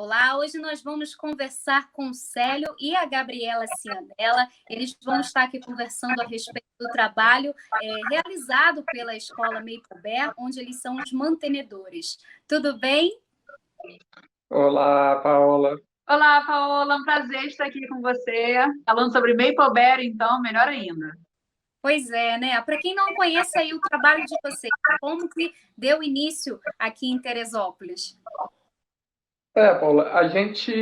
Olá, hoje nós vamos conversar com o Célio e a Gabriela Cianella. Eles vão estar aqui conversando a respeito do trabalho realizado pela Escola Maple Bear, onde eles são os mantenedores. Tudo bem? Olá, Paola. Olá, Paola, um prazer estar aqui com você. Falando sobre Maple Bear, então, melhor ainda. Pois é, né? Para quem não conhece aí o trabalho de vocês, como que deu início aqui em Teresópolis? Paola, a gente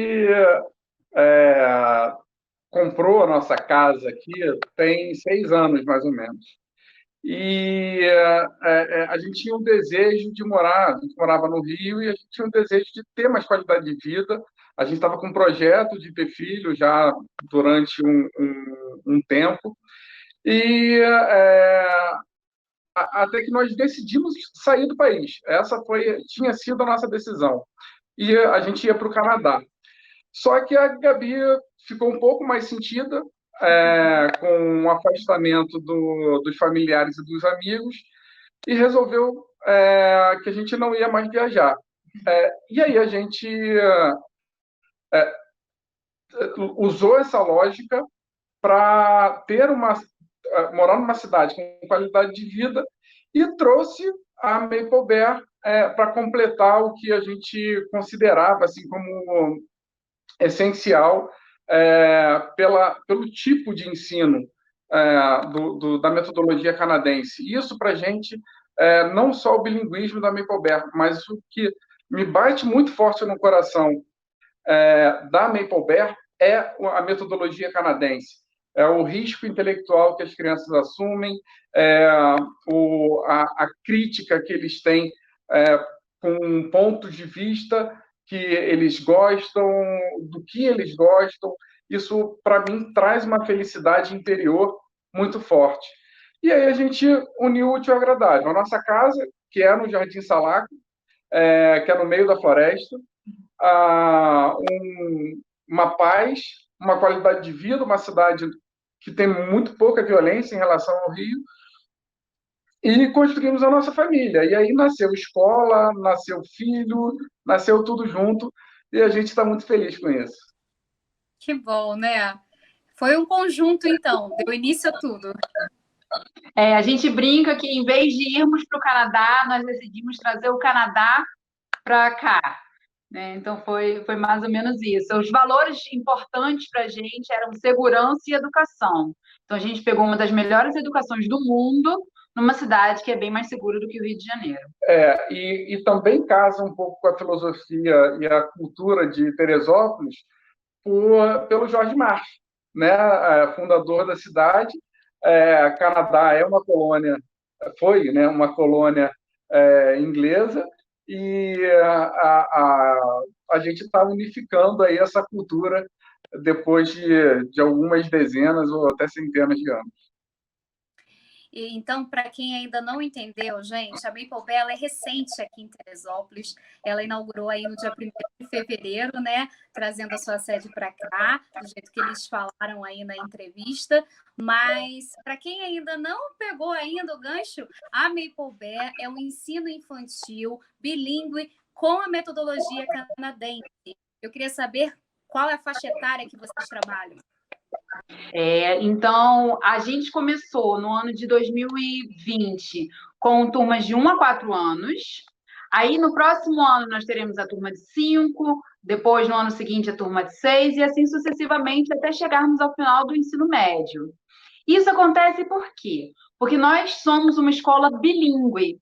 é, comprou a nossa casa aqui tem 6 anos, mais ou menos. E a gente tinha um desejo de morar, a gente morava no Rio e a gente tinha um desejo de ter mais qualidade de vida. A gente estava com um projeto de ter filho já durante um tempo. E até que nós decidimos sair do país. Tinha sido a nossa decisão. E a gente ia para o Canadá. Só que a Gabi ficou um pouco mais sentida com o afastamento dos familiares e dos amigos e resolveu que a gente não ia mais viajar. E aí a gente usou essa lógica para morar numa cidade com qualidade de vida e trouxe a Maple Bear para completar o que a gente considerava assim como essencial pelo tipo de ensino da metodologia canadense. Isso, para a gente, não só o bilinguismo da Maple Bear, mas o que me bate muito forte no coração da Maple Bear é a metodologia canadense. É o risco intelectual que as crianças assumem, a crítica que eles têm com pontos de vista que eles gostam, do que eles gostam. Isso, para mim, traz uma felicidade interior muito forte. E aí a gente uniu o útil ao agradável. A nossa casa, que é no Jardim Salaco, que é no meio da floresta, uma paz, uma qualidade de vida, uma cidade que tem muito pouca violência em relação ao Rio, e construímos a nossa família. E aí nasceu escola, nasceu filho, nasceu tudo junto, e a gente está muito feliz com isso. Que bom, né? Foi um conjunto, então, deu início a tudo. A gente brinca que, em vez de irmos para o Canadá, nós decidimos trazer o Canadá para cá. Né? Então, foi mais ou menos isso. Os valores importantes para a gente eram segurança e educação. Então, a gente pegou uma das melhores educações do mundo numa cidade que é bem mais segura do que o Rio de Janeiro. E também casa um pouco com a filosofia e a cultura de Teresópolis pelo Jorge Marsh, né? Fundador da cidade. Canadá é uma colônia, foi, né, uma colônia inglesa, e a gente está unificando aí essa cultura depois de algumas dezenas ou até centenas de anos. Então, para quem ainda não entendeu, gente, a Maple Bear é recente aqui em Teresópolis. Ela inaugurou aí no dia 1º de fevereiro, né? Trazendo a sua sede para cá, do jeito que eles falaram aí na entrevista. Mas, para quem ainda não pegou ainda o gancho, a Maple Bear é um ensino infantil bilíngue com a metodologia canadense. Eu queria saber qual é a faixa etária que vocês trabalham. Então, a gente começou no ano de 2020 com turmas de 1 a 4 anos. Aí, no próximo ano, nós teremos a turma de 5, depois, no ano seguinte, a turma de 6, e assim sucessivamente, até chegarmos ao final do ensino médio. Isso acontece por quê? Porque nós somos uma escola bilíngue.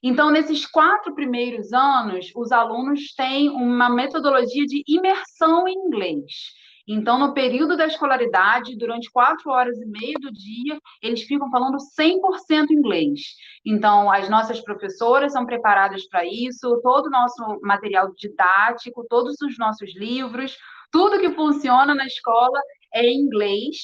Então, nesses 4 primeiros anos, os alunos têm uma metodologia de imersão em inglês. Então, no período da escolaridade, durante 4 horas e meia do dia, eles ficam falando 100% inglês. Então, as nossas professoras são preparadas para isso, todo o nosso material didático, todos os nossos livros, tudo que funciona na escola é em inglês.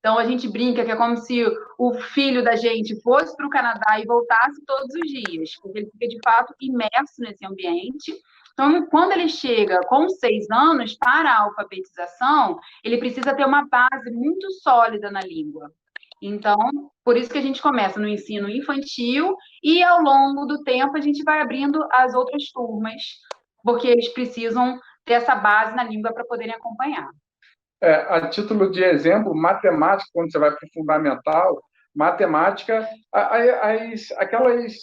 Então, a gente brinca que é como se o filho da gente fosse para o Canadá e voltasse todos os dias, porque ele fica, de fato, imerso nesse ambiente. Então, quando ele chega com 6 anos para a alfabetização, ele precisa ter uma base muito sólida na língua. Então, por isso que a gente começa no ensino infantil e, ao longo do tempo, a gente vai abrindo as outras turmas, porque eles precisam ter essa base na língua para poderem acompanhar. A título de exemplo, matemática, quando você vai para o fundamental, matemática, aquelas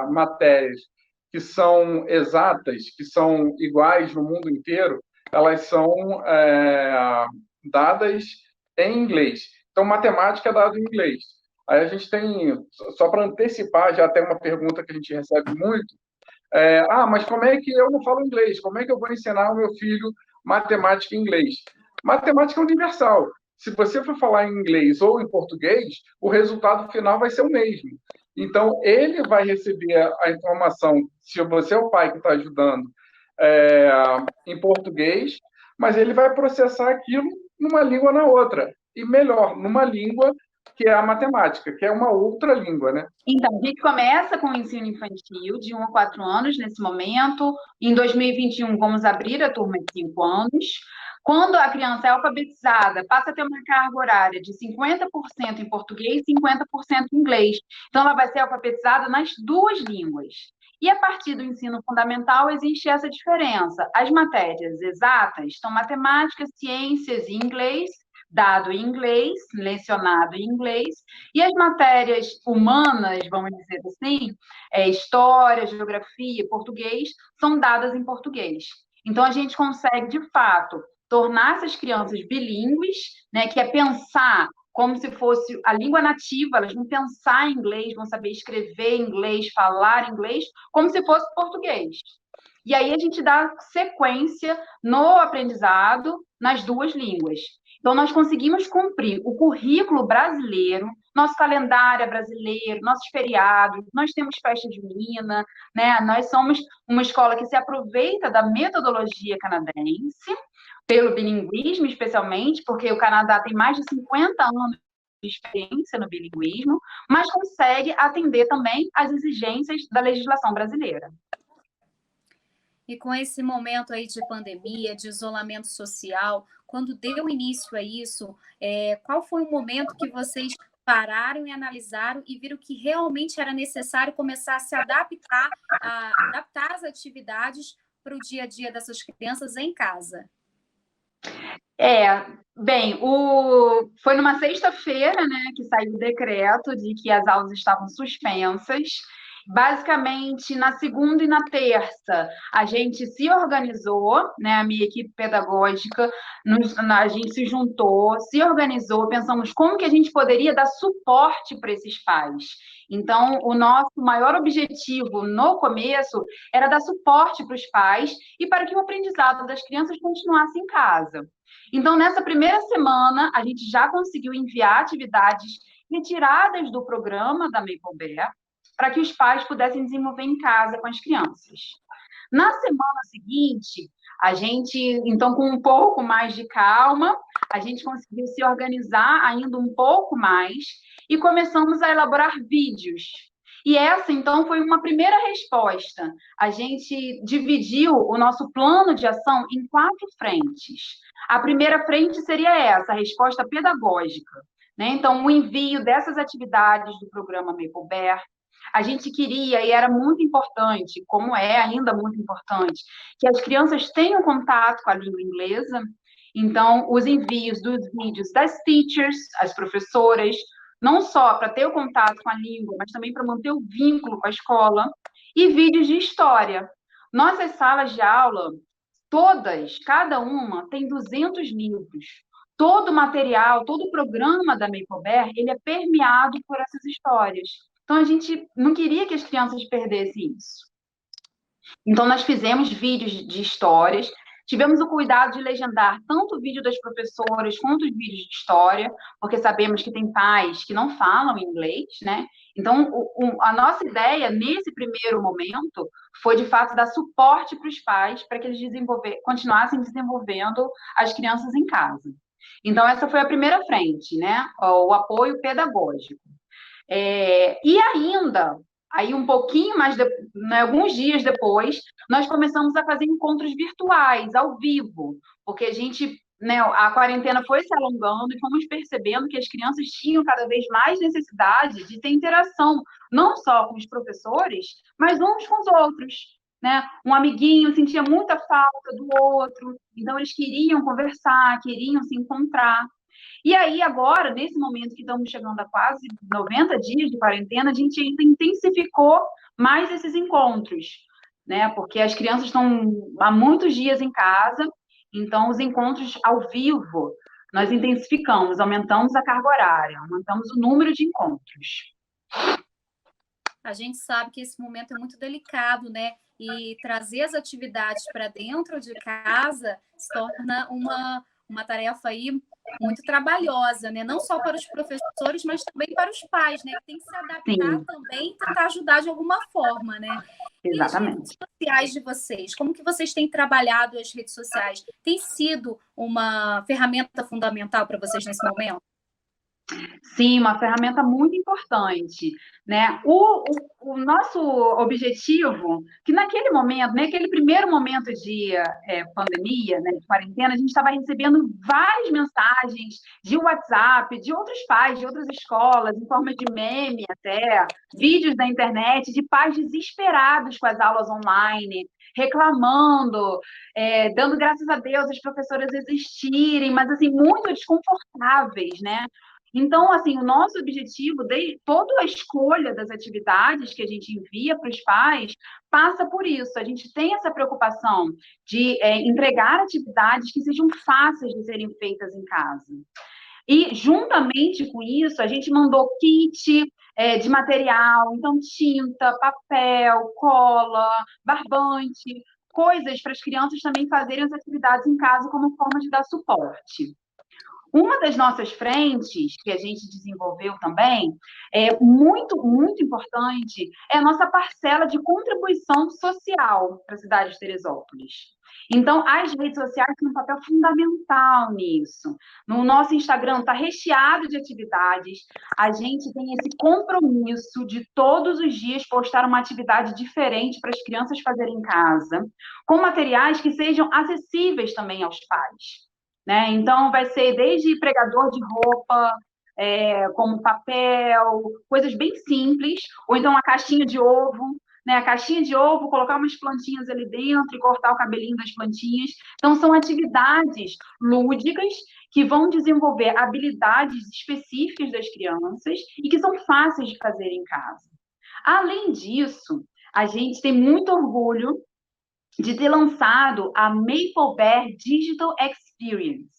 matérias que são exatas, que são iguais no mundo inteiro, elas são dadas em inglês. Então, matemática é dada em inglês. Aí a gente tem, só para antecipar, já tem uma pergunta que a gente recebe muito, mas como é que eu não falo inglês? Como é que eu vou ensinar o meu filho matemática em inglês? Matemática é universal. Se você for falar em inglês ou em português, o resultado final vai ser o mesmo. Então, ele vai receber a informação, se você é o pai que está ajudando, em português, mas ele vai processar aquilo numa língua ou na outra. E melhor, numa língua que é a matemática, que é uma outra língua, né? Então, a gente começa com o ensino infantil, de 1 a 4 anos, nesse momento. Em 2021, vamos abrir a turma de 5 anos. Quando a criança é alfabetizada, passa a ter uma carga horária de 50% em português e 50% em inglês. Então, ela vai ser alfabetizada nas duas línguas. E a partir do ensino fundamental, existe essa diferença. As matérias exatas são matemática, ciências e inglês, dado em inglês, lecionado em inglês, e as matérias humanas, vamos dizer assim, história, geografia, português, são dadas em português. Então, a gente consegue, de fato, tornar essas crianças bilíngues, né, que é pensar como se fosse a língua nativa, elas vão pensar em inglês, vão saber escrever em inglês, falar inglês, como se fosse português. E aí a gente dá sequência no aprendizado nas duas línguas. Então, nós conseguimos cumprir o currículo brasileiro, nosso calendário é brasileiro, nossos feriados, nós temos festa junina, né? Nós somos uma escola que se aproveita da metodologia canadense, pelo bilinguismo especialmente, porque o Canadá tem mais de 50 anos de experiência no bilinguismo, mas consegue atender também às exigências da legislação brasileira. E com esse momento aí de pandemia, de isolamento social, quando deu início a isso, qual foi o momento que vocês pararam e analisaram e viram que realmente era necessário começar a se adaptar as atividades para o dia a dia dessas crianças em casa? Foi numa sexta-feira, né, que saiu o decreto de que as aulas estavam suspensas. Basicamente, na segunda e na terça, a gente se organizou, né, a minha equipe pedagógica, a gente se juntou, se organizou, pensamos como que a gente poderia dar suporte para esses pais. Então, o nosso maior objetivo no começo era dar suporte para os pais e para que o aprendizado das crianças continuasse em casa. Então, nessa primeira semana, a gente já conseguiu enviar atividades retiradas do programa da Maple Bear, para que os pais pudessem desenvolver em casa com as crianças. Na semana seguinte, a gente, então, com um pouco mais de calma, a gente conseguiu se organizar ainda um pouco mais e começamos a elaborar vídeos. E essa, então, foi uma primeira resposta. A gente dividiu o nosso plano de ação em 4 frentes. A primeira frente seria essa, a resposta pedagógica, né? Então, o envio dessas atividades do programa Maple Bear. A gente queria, e era muito importante, como é ainda muito importante, que as crianças tenham contato com a língua inglesa. Então, os envios dos vídeos das teachers, as professoras, não só para ter o contato com a língua, mas também para manter o vínculo com a escola, e vídeos de história. Nossas salas de aula, todas, cada uma, tem 200 livros. Todo o material, todo o programa da Maple Bear, ele é permeado por essas histórias. Então, a gente não queria que as crianças perdessem isso. Então, nós fizemos vídeos de histórias, tivemos o cuidado de legendar tanto o vídeo das professoras quanto os vídeos de história, porque sabemos que tem pais que não falam inglês, né? Então, a nossa ideia, nesse primeiro momento, foi, de fato, dar suporte para os pais, para que eles continuassem desenvolvendo as crianças em casa. Então, essa foi a primeira frente, né? O apoio pedagógico. E ainda, aí um pouquinho mais, né, alguns dias depois, nós começamos a fazer encontros virtuais, ao vivo, porque a gente, né, a quarentena foi se alongando e fomos percebendo que as crianças tinham cada vez mais necessidade de ter interação, não só com os professores, mas uns com os outros, né? Um amiguinho sentia muita falta do outro, então eles queriam conversar, queriam se encontrar. E aí, agora, nesse momento que estamos chegando a quase 90 dias de quarentena, a gente ainda intensificou mais esses encontros, né? Porque as crianças estão há muitos dias em casa, então os encontros ao vivo nós intensificamos, aumentamos a carga horária, aumentamos o número de encontros. A gente sabe que esse momento é muito delicado, né? E trazer as atividades para dentro de casa se torna uma tarefa aí muito trabalhosa, né? Não só para os professores, mas também para os pais, né? Que tem que se adaptar Sim. também e tentar ajudar de alguma forma, né? E as redes Exatamente. sociais de vocês? Como que vocês têm trabalhado as redes sociais? Tem sido uma ferramenta fundamental para vocês nesse momento? Sim, uma ferramenta muito importante, né? O nosso objetivo, que naquele momento, naquele primeiro momento de pandemia, né, de quarentena, a gente estava recebendo várias mensagens de WhatsApp, de outros pais, de outras escolas, em forma de meme até, vídeos da internet, de pais desesperados com as aulas online, reclamando, dando graças a Deus as professoras existirem, mas assim, muito desconfortáveis, né? Então, assim, o nosso objetivo, toda a escolha das atividades que a gente envia para os pais, passa por isso. A gente tem essa preocupação de entregar atividades que sejam fáceis de serem feitas em casa. E, juntamente com isso, a gente mandou kit de material, então tinta, papel, cola, barbante, coisas para as crianças também fazerem as atividades em casa como forma de dar suporte. Uma das nossas frentes, que a gente desenvolveu também, muito, muito importante, é a nossa parcela de contribuição social para a cidade de Teresópolis. Então, as redes sociais têm um papel fundamental nisso. No nosso Instagram está recheado de atividades, a gente tem esse compromisso de todos os dias postar uma atividade diferente para as crianças fazerem em casa, com materiais que sejam acessíveis também aos pais. Né? Então, vai ser desde pregador de roupa, como papel, coisas bem simples, ou então a caixinha de ovo, né? A caixinha de ovo, colocar umas plantinhas ali dentro e cortar o cabelinho das plantinhas. Então, são atividades lúdicas que vão desenvolver habilidades específicas das crianças e que são fáceis de fazer em casa. Além disso, a gente tem muito orgulho de ter lançado a Maple Bear Digital Experience.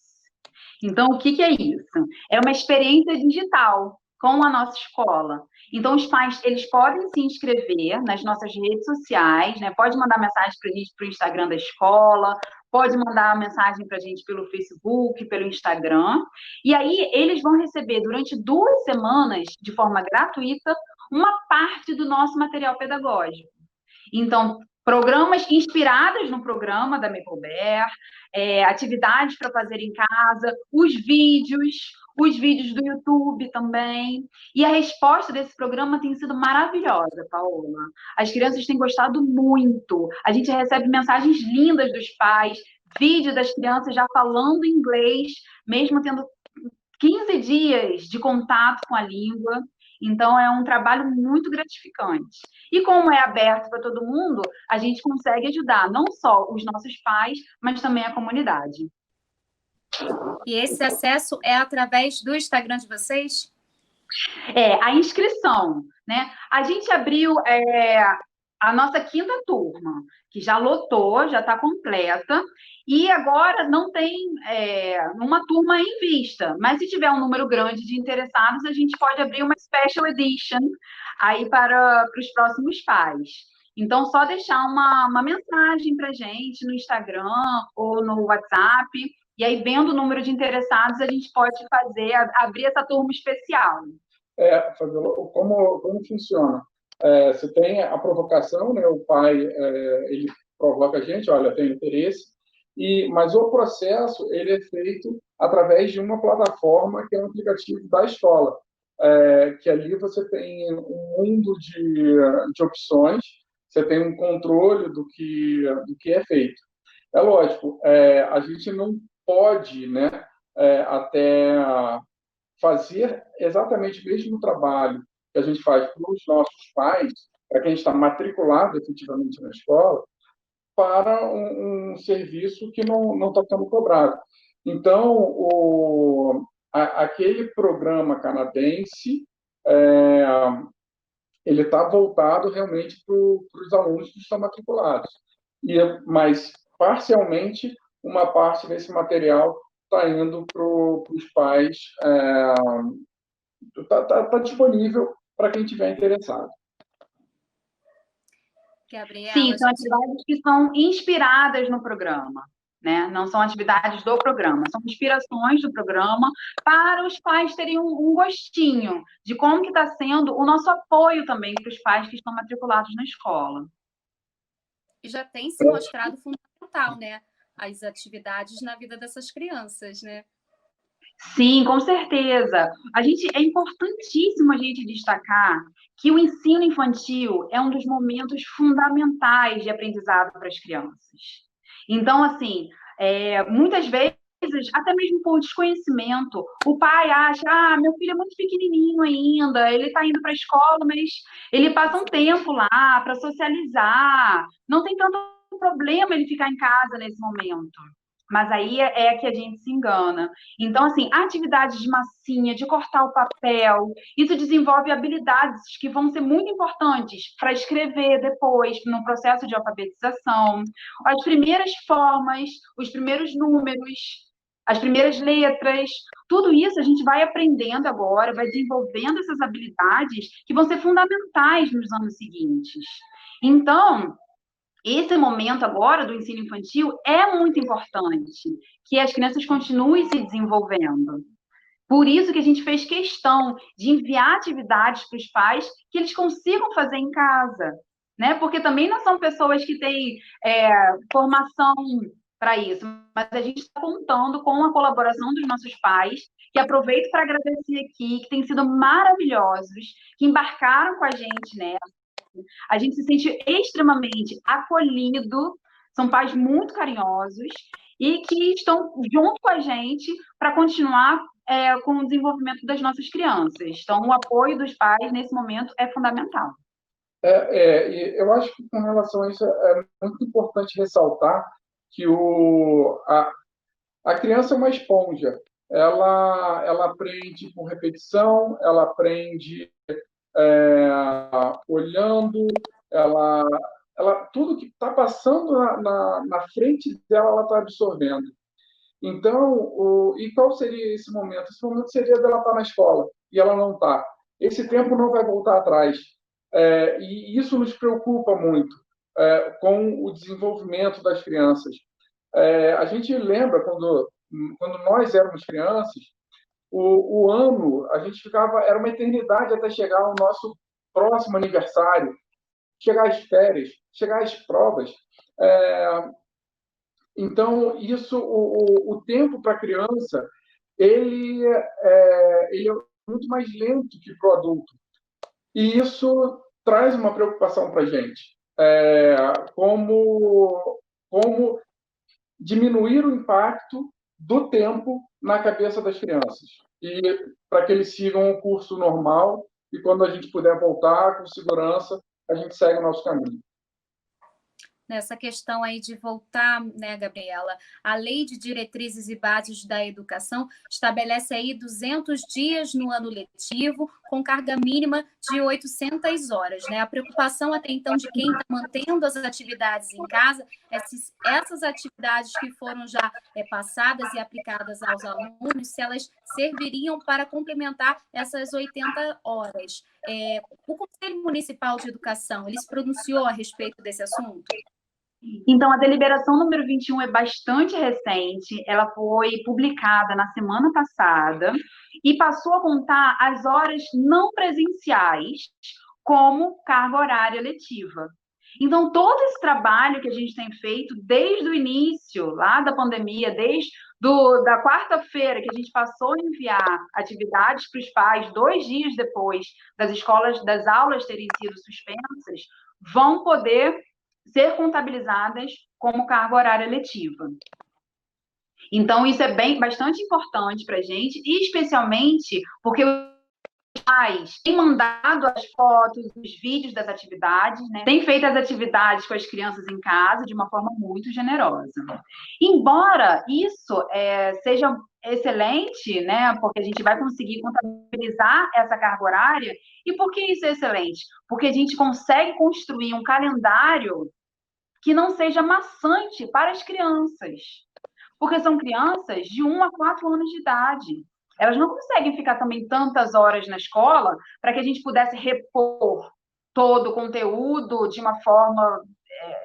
Então, o que é isso? É uma experiência digital com a nossa escola. Então, os pais, eles podem se inscrever nas nossas redes sociais, né? Pode mandar mensagem para a gente para o Instagram da escola, pode mandar mensagem para a gente pelo Facebook, pelo Instagram, e aí eles vão receber durante 2 semanas, de forma gratuita, uma parte do nosso material pedagógico. Então, programas inspirados no programa da Maple Bear, atividades para fazer em casa, os vídeos do YouTube também. E a resposta desse programa tem sido maravilhosa, Paola. As crianças têm gostado muito. A gente recebe mensagens lindas dos pais, vídeo das crianças já falando inglês, mesmo tendo 15 dias de contato com a língua. Então, é um trabalho muito gratificante. E como é aberto para todo mundo, a gente consegue ajudar não só os nossos pais, mas também a comunidade. E esse acesso é através do Instagram de vocês? A inscrição, né? A gente abriu a nossa 5ª turma, que já lotou, já está completa, e agora não tem uma turma em vista, mas se tiver um número grande de interessados, a gente pode abrir uma Special Edition aí para os próximos pais. Então, só deixar uma mensagem para a gente no Instagram ou no WhatsApp, e aí, vendo o número de interessados, a gente pode abrir essa turma especial. Fabiola, como funciona? Você tem a provocação, né? O pai ele provoca a gente, olha, tem interesse, mas o processo ele é feito através de uma plataforma que é um aplicativo da escola, que ali você tem um mundo de opções, você tem um controle do que é feito. É lógico, a gente não pode, né, até fazer exatamente o mesmo trabalho que a gente faz para os nossos pais, para quem está matriculado efetivamente na escola, para um serviço que não está sendo cobrado. Então, aquele programa canadense, ele está voltado realmente para os alunos que estão matriculados. Mas, parcialmente, uma parte desse material está indo para os pais, está disponível para quem estiver interessado. Gabriela, sim, são atividades que são inspiradas no programa, né? Não são atividades do programa, são inspirações do programa para os pais terem um gostinho de como que está sendo o nosso apoio também para os pais que estão matriculados na escola. Já tem se mostrado fundamental, né? As atividades na vida dessas crianças, né? Sim, com certeza. É importantíssimo a gente destacar que o ensino infantil é um dos momentos fundamentais de aprendizado para as crianças. Então, assim, muitas vezes, até mesmo por desconhecimento, o pai acha, meu filho é muito pequenininho ainda, ele está indo para a escola, mas ele passa um tempo lá para socializar, não tem tanto problema ele ficar em casa nesse momento. Mas aí é que a gente se engana. Então, assim, atividades de massinha, de cortar o papel, isso desenvolve habilidades que vão ser muito importantes para escrever depois, no processo de alfabetização. As primeiras formas, os primeiros números, as primeiras letras, tudo isso a gente vai aprendendo agora, vai desenvolvendo essas habilidades que vão ser fundamentais nos anos seguintes. Então, esse momento agora do ensino infantil é muito importante, que as crianças continuem se desenvolvendo. Por isso que a gente fez questão de enviar atividades para os pais que eles consigam fazer em casa, né? Porque também não são pessoas que têm formação para isso, mas a gente está contando com a colaboração dos nossos pais, que aproveito para agradecer aqui, que têm sido maravilhosos, que embarcaram com a gente nessa. A gente se sente extremamente acolhido, são pais muito carinhosos e que estão junto com a gente para continuar com o desenvolvimento das nossas crianças. Então, o apoio dos pais nesse momento é fundamental. Eu acho que com relação a isso é muito importante ressaltar que a criança é uma esponja. Ela aprende com repetição, ela aprende olhando, tudo que está passando na frente dela, ela está absorvendo. Então, e qual seria esse momento? Esse momento seria dela estar na escola, e ela não está. Esse tempo não vai voltar atrás. E isso nos preocupa muito com o desenvolvimento das crianças. A gente lembra, quando nós éramos crianças, o ano, a gente era uma eternidade até chegar ao nosso próximo aniversário, chegar às férias, chegar às provas. Então, o tempo para a criança, ele é muito mais lento que para o adulto. E isso traz uma preocupação para a gente. Como diminuir o impacto do tempo na cabeça das crianças, e para que eles sigam o curso normal, e quando a gente puder voltar com segurança, a gente segue o nosso caminho. Nessa questão aí de voltar, né, Gabriela? A Lei de Diretrizes e Bases da Educação estabelece aí 200 dias no ano letivo, com carga mínima de 800 horas, né? A preocupação até então de quem está mantendo as atividades em casa, essas atividades que foram já passadas e aplicadas aos alunos, se elas serviriam para complementar essas 80 horas. O Conselho Municipal de Educação, ele se pronunciou a respeito desse assunto? Então, a deliberação número 21 é bastante recente, ela foi publicada na semana passada e passou a contar as horas não presenciais como carga horária letiva. Então, todo esse trabalho que a gente tem feito desde o início, lá da pandemia, desde da quarta-feira que a gente passou a enviar atividades para os pais, 2 dias depois das aulas terem sido suspensas, vão poder ser contabilizadas como carga horária letiva. Então, isso é bastante importante para a gente, e especialmente porque os pais têm mandado as fotos, os vídeos das atividades, né? Têm feito as atividades com as crianças em casa de uma forma muito generosa. Embora isso seja excelente, né? Porque a gente vai conseguir contabilizar essa carga horária. E por que isso é excelente? Porque a gente consegue construir um calendário que não seja maçante para as crianças. Porque são crianças de 1 a 4 anos de idade. Elas não conseguem ficar também tantas horas na escola para que a gente pudesse repor todo o conteúdo de uma forma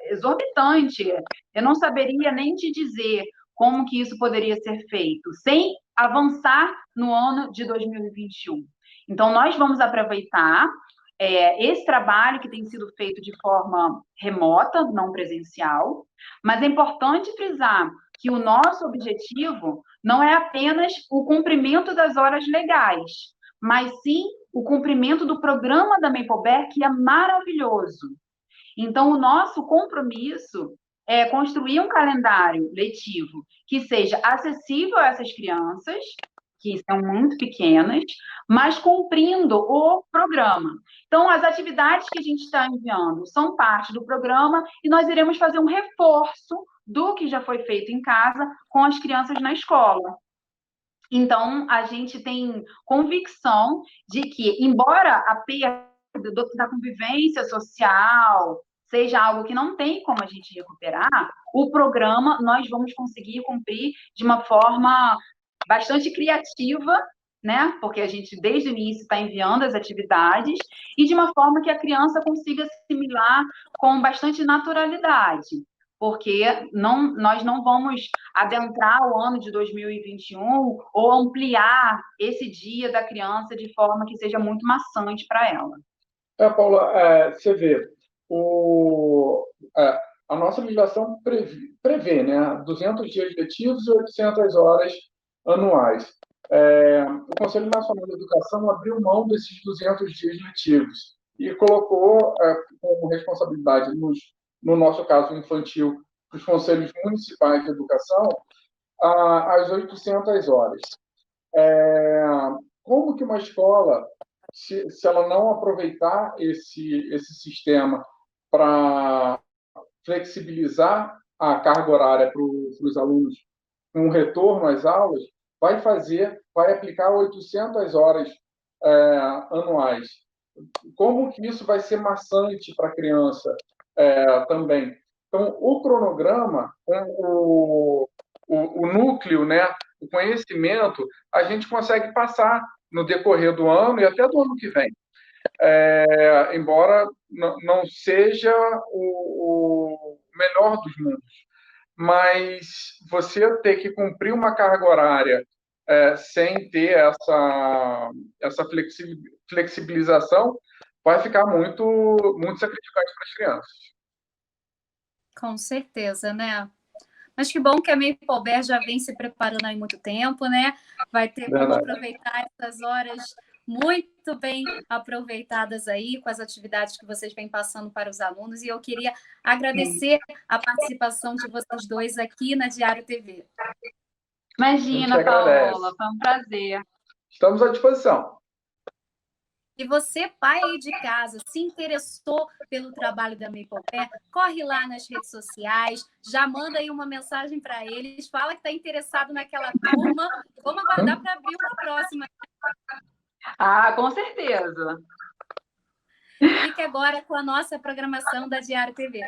exorbitante. Eu não saberia nem te dizer como que isso poderia ser feito, sem avançar no ano de 2021. Então, nós vamos aproveitar esse trabalho que tem sido feito de forma remota, não presencial, mas é importante frisar que o nosso objetivo não é apenas o cumprimento das horas legais, mas sim o cumprimento do programa da Maple que é maravilhoso. Então, o nosso compromisso é construir um calendário letivo que seja acessível a essas crianças, que são muito pequenas, mas cumprindo o programa. Então, as atividades que a gente está enviando são parte do programa e nós iremos fazer um reforço do que já foi feito em casa com as crianças na escola. Então, a gente tem convicção de que, embora a perda da convivência social seja algo que não tem como a gente recuperar, o programa nós vamos conseguir cumprir de uma forma bastante criativa, né? Porque a gente, desde o início, está enviando as atividades e de uma forma que a criança consiga assimilar com bastante naturalidade. Porque nós não vamos adentrar o ano de 2021 ou ampliar esse dia da criança de forma que seja muito maçante para ela. Paula, você vê, a nossa legislação prevê, né, 200 dias letivos e 800 horas anuais. O Conselho Nacional de Educação abriu mão desses 200 dias letivos e colocou como responsabilidade, no nosso caso infantil, os conselhos municipais de educação, as 800 horas. Como que uma escola, se ela não aproveitar esse sistema para flexibilizar a carga horária para os alunos com um retorno às aulas, vai aplicar 800 horas anuais? Como que isso vai ser maçante para a criança também? Então, o cronograma, o núcleo, né, o conhecimento, a gente consegue passar no decorrer do ano e até do ano que vem. Embora não seja o melhor dos mundos. Mas você ter que cumprir uma carga horária sem ter essa flexibilização vai ficar muito, muito sacrificante para as crianças. Com certeza, né? Mas que bom que a Maple já vem se preparando há muito tempo, né? Vai ter como aproveitar essas horas muito bem aproveitadas aí com as atividades que vocês vêm passando para os alunos. E eu queria agradecer a participação de vocês dois aqui na Diário TV. Imagina, Paola, foi um prazer. Estamos à disposição. E você, pai aí de casa, se interessou pelo trabalho da Maple corre lá nas redes sociais, já manda aí uma mensagem para eles, fala que está interessado naquela turma. Vamos aguardar para abrir uma próxima. Com certeza. Fique agora com a nossa programação da Diário TV.